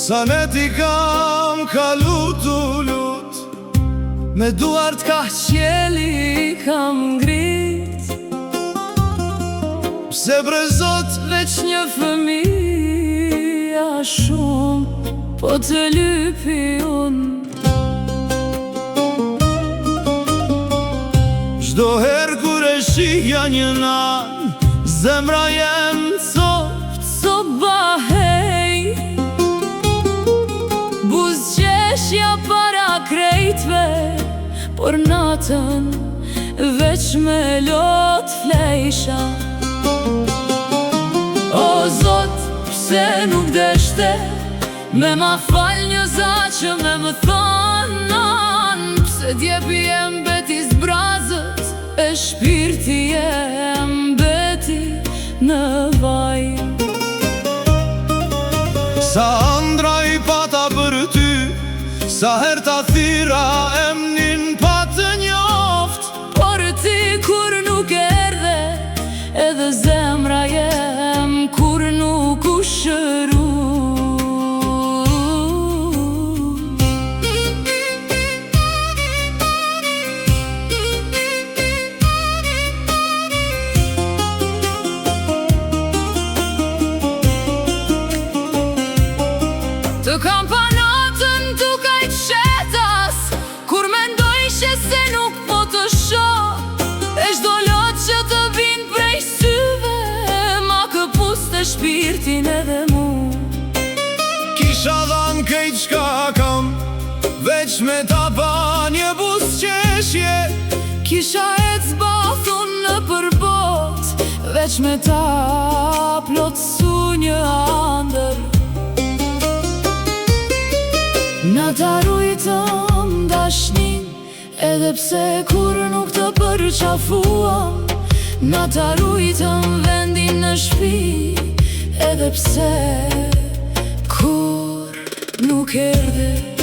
Sa ne ti kam kalu t'u lut, me duart ka qeli kam ngrit. pse brezot Veç një fëmija shumë, po të lypi unë. çdo her kur e shihja një nan, zemra jem coft. So bahej, buzqeshja para krejtve, por natën veç me lot flejsha. O Zot, pse nuk deshte me ma fal një za që me më thonë, pse djepi e mbeti zbrazët, e shpirti e mbeti në vaj. Sa ëndra i pata për ty, sa her ta thira emnin pa të njoft. Por ti kur nuk erdhe, edhe zemra jem kur nuk u shëru. Të kam pa natën tukaj qetas, kur mendoj se nuk po të shoh, e çdo lot që të vin prej syve, ma këpuste shpirtin edhe mu. Kisha dhan kejt çka kam, veç me ta ba një buzqeshje. Kisha e zbathun në përbot, veç me ta plotësu një andër. Na ta rujtëm dashnin, edhe pse kur nuk të përqafuam. Na ta rujtëm vendin në shpi, edhe pse kur nuk erdhe.